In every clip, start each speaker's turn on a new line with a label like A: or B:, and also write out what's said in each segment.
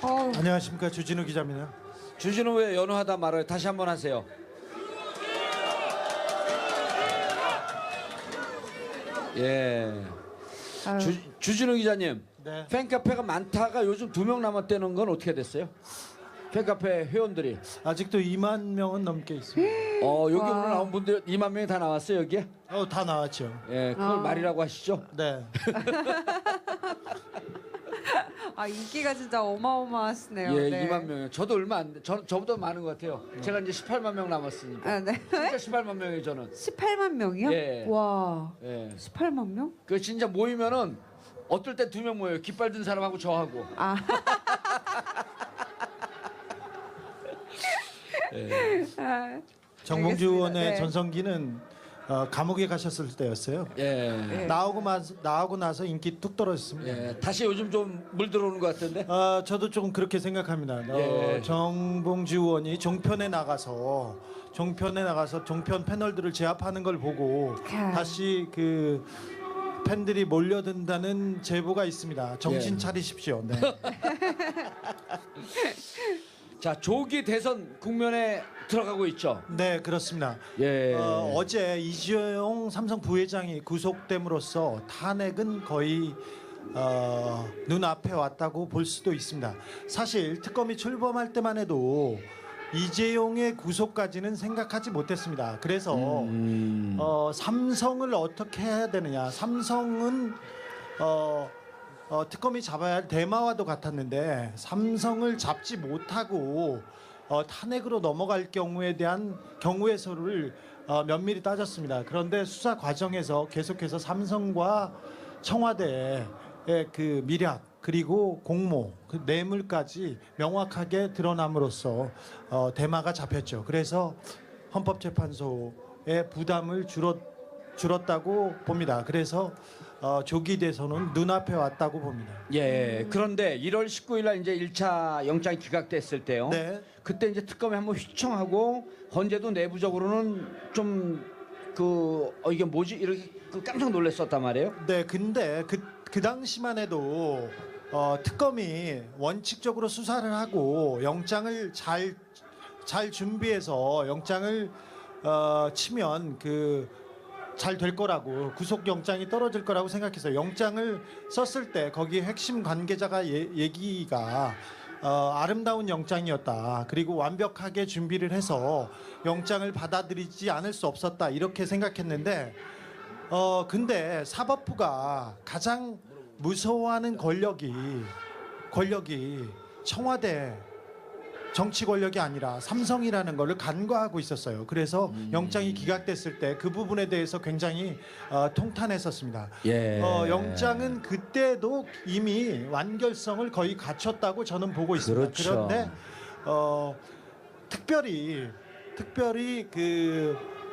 A: 안녕하십니까, 주진우 기자입니다.
B: 주진우 왜 연호하다 말아요? 다시 한번 하세요. 예. 주진우 기자님,
A: 네.
B: 팬카페가 많다가 요즘 2명 남았다는 건 어떻게 됐어요? 팬카페 회원들이.
A: 아직도 2만 명은 넘게 있습니다.
B: 여기 오늘 나온 분들 2만 명이 다 나왔어요, 여기에?
A: 다 나왔죠.
B: 예, 그걸 말이라고 하시죠?
A: 네.
C: 인기가 진짜 어마어마하시네요.
B: 예,
C: 네.
B: 2만 명이요. 저도 얼마 안 돼. 저보다 많은 것 같아요. 제가 이제 18만 명 남았으니까.
C: 네.
B: 진짜 18만 명이에요, 저는.
C: 18만 명이요?
B: 예.
C: 와.
B: 예.
C: 18만 명?
B: 그 진짜 모이면은 어떨 때 2명 모여요. 깃발 든 사람하고 저하고.
A: 정봉주
C: 알겠습니다.
A: 의원의
C: 네.
A: 전성기는 감옥에 가셨을 때였어요.
B: 예.
A: 나오고 나서 인기 뚝 떨어졌습니다.
B: 예. 다시 요즘 좀 물 들어오는 것 같은데.
A: 저도 조금 그렇게 생각합니다.
B: 예.
A: 정봉주 의원이 종편에 나가서 종편 패널들을 제압하는 걸 보고 다시 그 팬들이 몰려든다는 제보가 있습니다. 정신
B: 예.
A: 차리십시오. 네.
B: 자, 조기 대선 국면에 들어가고 있죠.
A: 네, 그렇습니다.
B: 예.
A: 어제 이재용 삼성 부회장이 구속됨으로써 탄핵은 거의 눈앞에 왔다고 볼 수도 있습니다. 사실 특검이 출범할 때만 해도 이재용의 구속까지는 생각하지 못했습니다. 그래서 삼성을 어떻게 해야 되느냐. 삼성은 특검이 잡아야 할 대마와도 같았는데 삼성을 잡지 못하고 탄핵으로 넘어갈 경우에 대한 경우의 수를 면밀히 따졌습니다. 그런데 수사 과정에서 계속해서 삼성과 청와대의 그 미략 그리고 공모, 그 뇌물까지 명확하게 드러남으로써 대마가 잡혔죠. 그래서 헌법재판소의 부담을 줄었다고 봅니다. 그래서 조기 대선은 눈앞에 왔다고 봅니다.
B: 예. 그런데 1월 19일 날 이제 1차 영장이 기각됐을 때요.
A: 네.
B: 그때 이제 특검이 한번 휘청하고 헌재도 내부적으로는 좀 이게 뭐지? 이렇게 깜짝 놀랐었단 말이에요.
A: 네, 근데 그 당시만 해도 특검이 원칙적으로 수사를 하고 영장을 잘 준비해서 영장을 치면 잘 될 거라고 구속 영장이 떨어질 거라고 생각해서 영장을 썼을 때 거기 핵심 관계자가 얘기가 아름다운 영장이었다. 그리고 완벽하게 준비를 해서 영장을 받아들이지 않을 수 없었다. 이렇게 생각했는데 근데 사법부가 가장 무서워하는 권력이 청와대 정치 권력이 아니라 삼성이라는 것을 간과하고 있었어요. 그래서 영장이 기각됐을 때 그 부분에 대해서 굉장히 통탄했었습니다.
B: 예.
A: 영장은 그때도 이미 완결성을 거의 갖췄다고 저는 보고 있습니다.
B: 그렇죠.
A: 그런데 특별히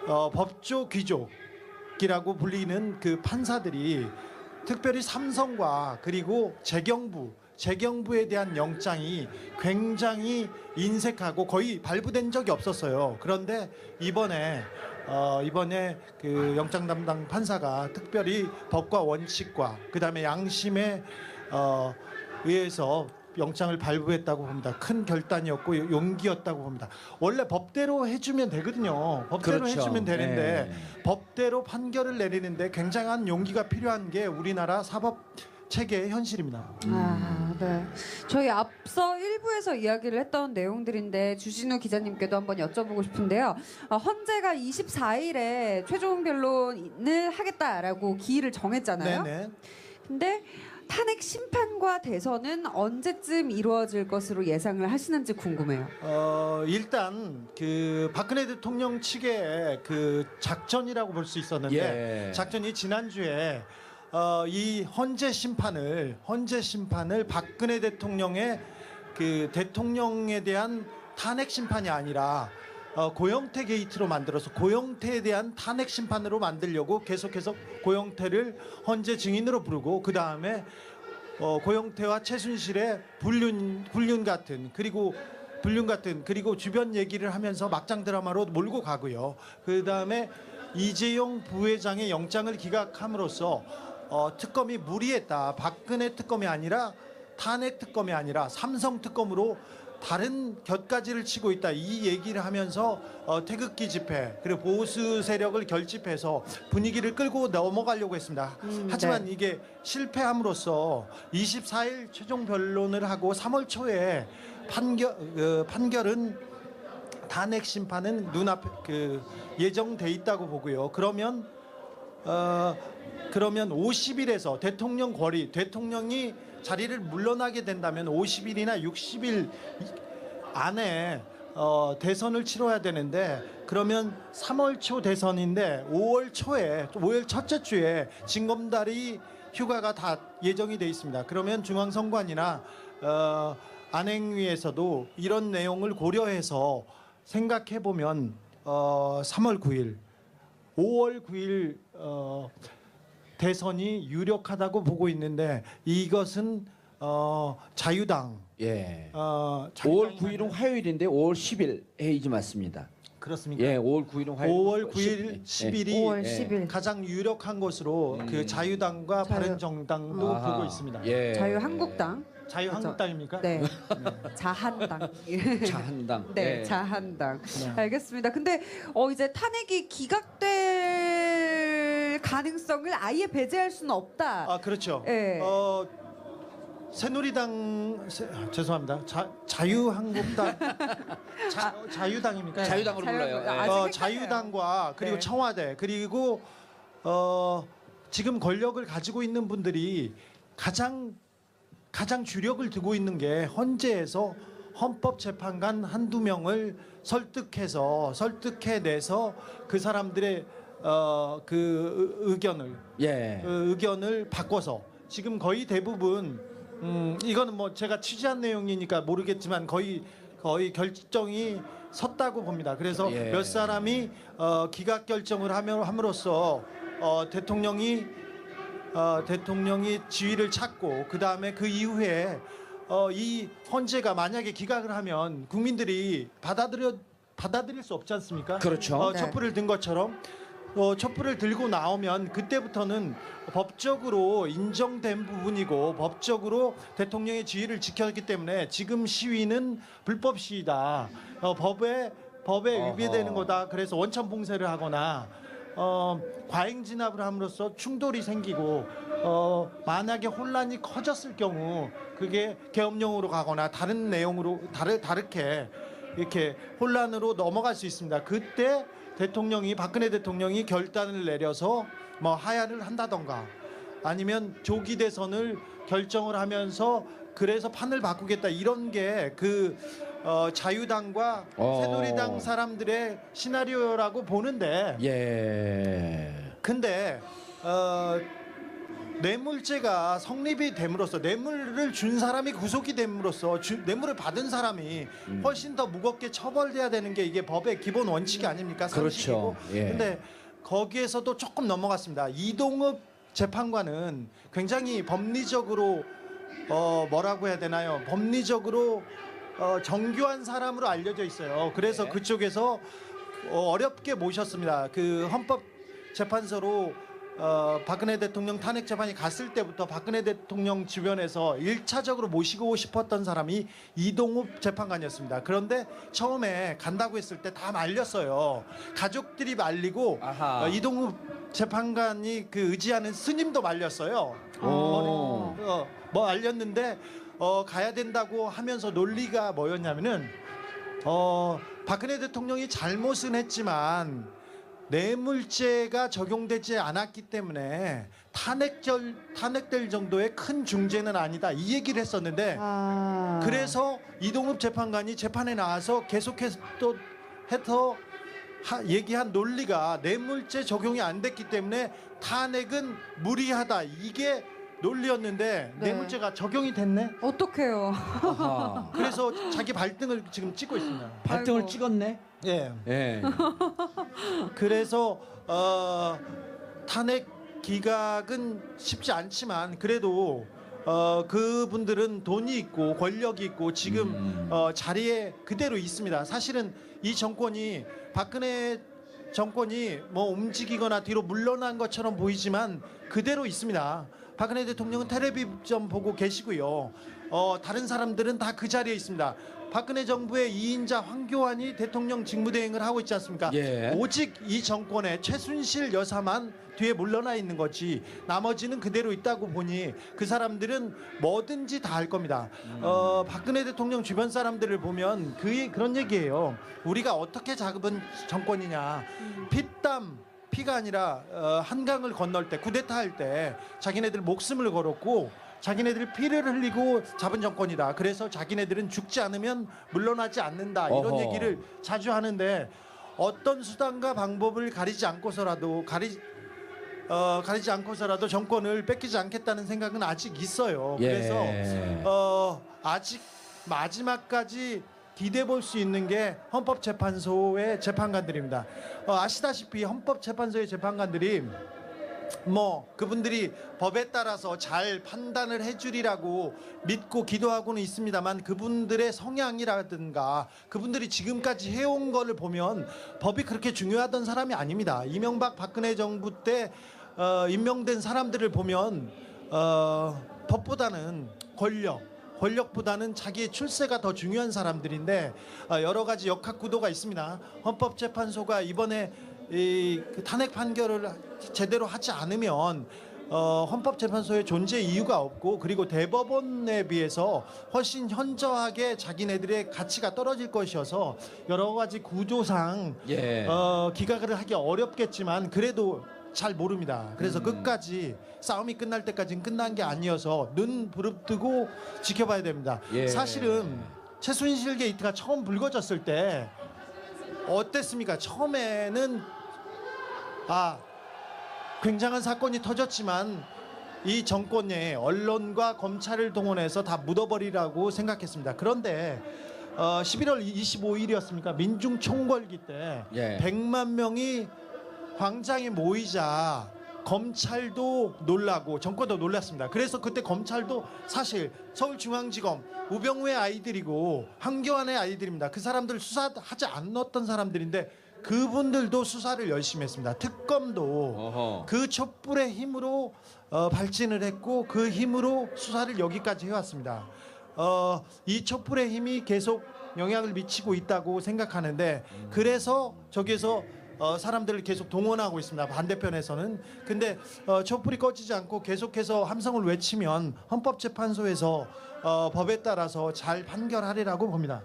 A: 법조 귀족이라고 불리는 그 판사들이 특별히 삼성과 그리고 재경부에 대한 영장이 굉장히 인색하고 거의 발부된 적이 없었어요. 그런데 이번에 그 영장 담당 판사가 특별히 법과 원칙과 그다음에 양심에 의해서 영장을 발부했다고 봅니다. 큰 결단이었고 용기였다고 봅니다. 원래 법대로 해주면 되거든요. 법대로
B: 그렇죠.
A: 해주면 되는데
B: 네.
A: 법대로 판결을 내리는데 굉장한 용기가 필요한 게 우리나라 사법 체계의 현실입니다.
C: 네. 저희 앞서 1부에서 이야기를 했던 내용들인데 주진우 기자님께도 한번 여쭤보고 싶은데요. 헌재가 24일에 최종 변론을 하겠다라고 기일을 정했잖아요.
A: 네네.
C: 근데 탄핵 심판과 대선은 언제쯤 이루어질 것으로 예상을 하시는지 궁금해요.
A: 일단 그 박근혜 대통령 측의 그 작전이라고 볼 수 있었는데
B: 예.
A: 작전이 지난주에 이 헌재 심판을 박근혜 대통령의 그 대통령에 대한 탄핵 심판이 아니라 고영태 게이트로 만들어서 고영태에 대한 탄핵 심판으로 만들려고 계속해서 고영태를 헌재 증인으로 부르고 그 다음에 고영태와 최순실의 불륜 같은 그리고 주변 얘기를 하면서 막장 드라마로 몰고 가고요. 그 다음에 이재용 부회장의 영장을 기각함으로써 특검이 무리했다. 박근혜 특검이 아니라 탄핵 특검이 아니라 삼성 특검으로 다른 곁가지를 치고 있다 이 얘기를 하면서 태극기 집회 그리고 보수 세력을 결집해서 분위기를 끌고 넘어가려고 했습니다. 하지만
C: 네.
A: 이게 실패함으로써 24일 최종 변론을 하고 3월 초에 판결은 탄핵 심판은 눈앞에 예정돼 있다고 보고요. 그러면 50일에서 대통령 권리 대통령이 자리를 물러나게 된다면 50일이나 60일 안에 대선을 치러야 되는데 그러면 3월 초 대선인데 5월 첫째 주에 징검다리 휴가가 다 예정이 돼 있습니다. 그러면 중앙선관위나 안행위에서도 이런 내용을 고려해서 생각해 보면 3월 9일, 5월 9일 대선이 유력하다고 보고 있는데 이것은 자유당
B: 예. 5월
A: 자유당이
B: 9일은 화요일인데 5월 10일 회의지 맞습니다.
A: 그렇습니까?
B: 예, 5월 9일은 화요일.
A: 5월 9일, 10일이
C: 5월 10일.
A: 가장 유력한 것으로 그 자유당과 바른정당도
B: 아하.
A: 보고 있습니다.
B: 예.
C: 자유한국당.
A: 자유한국당입니까?
C: 네. 자한당.
B: 자한당.
C: 네,
B: 예.
C: 자한당.
A: 네.
C: 알겠습니다. 근데 이제 탄핵이 기각될 가능성을 아예 배제할 수는 없다.
A: 아 그렇죠.
C: 예.
A: 새누리당 죄송합니다. 자유한국당 자유당입니까?
B: 자유당으로
C: 자유-
B: 불러요. 예.
C: 아직 헷갈려요.
A: 자유당과 그리고
C: 네.
A: 청와대 그리고 지금 권력을 가지고 있는 분들이 가장 주력을 두고 있는 게 헌재에서 헌법재판관 한두 명을 설득해내서 그 사람들의 그 의견을
B: 예.
A: 그 의견을 바꿔서 지금 거의 대부분 이거는 뭐 제가 취재한 내용이니까 모르겠지만 거의 결정이 섰다고 봅니다. 그래서
B: 예.
A: 몇 사람이 기각 결정을 함으로써 대통령이 지위를 찾고 그 다음에 그 이후에 이 헌재가 만약에 기각을 하면 국민들이 받아들일 수 없지 않습니까?
B: 그렇죠.
C: 네.
A: 촛불을 든 것처럼 촛불을 들고 나오면 그때부터는 법적으로 인정된 부분이고 법적으로 대통령의 지위를 지켰기 때문에 지금 시위는 불법 시위다. 법에 위배되는 거다. 그래서 원천 봉쇄를 하거나 과잉 진압을 함으로써 충돌이 생기고 만약에 혼란이 커졌을 경우 그게 계엄령으로 가거나 다른 내용으로 다르게 이렇게 혼란으로 넘어갈 수 있습니다. 그때 박근혜 대통령이 결단을 내려서 뭐 하야를 한다던가 아니면 조기 대선을 결정을 하면서 그래서 판을 바꾸겠다 이런 게 그 자유당과 새누리당 사람들의 시나리오라고 보는데
B: 예.
A: 근데 뇌물죄가 성립이 됨으로써 뇌물을 준 사람이 구속이 됨으로써 뇌물을 받은 사람이 훨씬 더 무겁게 처벌돼야 되는 게 이게 법의 기본 원칙이 아닙니까?
B: 그렇죠.
A: 상식이고.
B: 예.
A: 근데 거기에서도 조금 넘어갔습니다. 이동읍 재판관은 굉장히 법리적으로 뭐라고 해야 되나요? 법리적으로 정교한 사람으로 알려져 있어요. 그래서
B: 네.
A: 그쪽에서 어렵게 모셨습니다. 그 헌법재판소로 박근혜 대통령 탄핵 재판이 갔을 때부터 박근혜 대통령 주변에서 1차적으로 모시고 싶었던 사람이 이동욱 재판관이었습니다. 그런데 처음에 간다고 했을 때 다 말렸어요. 가족들이 말리고
B: 아하.
A: 이동욱 재판관이 그 의지하는 스님도 말렸어요.
B: 오.
A: 뭐 알렸는데 가야 된다고 하면서 논리가 뭐였냐면은 박근혜 대통령이 잘못은 했지만 뇌물죄가 적용되지 않았기 때문에 탄핵될 정도의 큰 중죄는 아니다 이 얘기를 했었는데 그래서 이동욱 재판관이 재판에 나와서 계속해서 또 해서 얘기한 논리가 뇌물죄 적용이 안 됐기 때문에 탄핵은 무리하다 이게 논리였는데
C: 네.
A: 뇌물죄가 적용이 됐네.
C: 어떡해요.
B: 아하.
A: 그래서 자기 발등을 지금 찍고 있습니다.
B: 발등을
C: 아이고.
B: 찍었네.
A: 예.
B: 예.
A: 그래서 탄핵 기각은 쉽지 않지만 그래도 그분들은 돈이 있고 권력이 있고 지금 자리에 그대로 있습니다. 사실은 이 정권이 박근혜 정권이 뭐 움직이거나 뒤로 물러난 것처럼 보이지만 그대로 있습니다. 박근혜 대통령은 텔레비전 보고 계시고요. 다른 사람들은 다 그 자리에 있습니다. 박근혜 정부의 2인자 황교안이 대통령 직무대행을 하고 있지 않습니까?
B: 예.
A: 오직 이 정권의 최순실 여사만 뒤에 물러나 있는 거지 나머지는 그대로 있다고 보니 그 사람들은 뭐든지 다 할 겁니다. 박근혜 대통령 주변 사람들을 보면 그런 얘기예요. 우리가 어떻게 잡은 정권이냐. 피가 아니라 한강을 건널 때 쿠데타 할 때 자기네들 목숨을 걸었고 자기네들 피를 흘리고 잡은 정권이다. 그래서 자기네들은 죽지 않으면 물러나지 않는다. 이런
B: 어허.
A: 얘기를 자주 하는데 어떤 수단과 방법을 가리지 않고서라도 정권을 뺏기지 않겠다는 생각은 아직 있어요.
B: 예.
A: 그래서 아직 마지막까지 기대해 볼 수 있는 게 헌법재판소의 재판관들입니다. 아시다시피 헌법재판소의 재판관들이 그분들이 법에 따라서 잘 판단을 해주리라고 믿고 기도하고는 있습니다만 그분들의 성향이라든가 그분들이 지금까지 해온 거를 보면 법이 그렇게 중요하던 사람이 아닙니다. 이명박 박근혜 정부 때 임명된 사람들을 보면 법보다는 권력보다는 자기의 출세가 더 중요한 사람들인데 여러 가지 역학 구도가 있습니다. 헌법재판소가 이번에 그 탄핵 판결을 제대로 하지 않으면 헌법재판소의 존재 이유가 없고 그리고 대법원에 비해서 훨씬 현저하게 자기네들의 가치가 떨어질 것이어서 여러 가지 구조상
B: 예.
A: 기각을 하기 어렵겠지만 그래도 잘 모릅니다. 그래서 끝까지 싸움이 끝날 때까지는 끝난 게 아니어서 눈 부릅뜨고 지켜봐야 됩니다.
B: 예.
A: 사실은 최순실 게이트가 처음 불거졌을 때 어땠습니까? 처음에는 굉장한 사건이 터졌지만 이 정권에 언론과 검찰을 동원해서 다 묻어버리라고 생각했습니다. 그런데 11월 25일이었습니까? 민중총궐기 때
B: 예.
A: 100만 명이 광장에 모이자 검찰도 놀라고 정권도 놀랐습니다. 그래서 그때 검찰도 사실 서울중앙지검 우병우의 아이들이고 황교안의 아이들입니다. 그 사람들 수사하지 않았던 사람들인데 그분들도 수사를 열심히 했습니다. 특검도
B: 어허.
A: 그 촛불의 힘으로 발진을 했고 그 힘으로 수사를 여기까지 해왔습니다. 이 촛불의 힘이 계속 영향을 미치고 있다고 생각하는데 그래서 저기에서 사람들을 계속 동원하고 있습니다. 반대편에서는. 근데 촛불이 꺼지지 않고 계속해서 함성을 외치면 헌법재판소에서 법에 따라서 잘 판결하리라고 봅니다.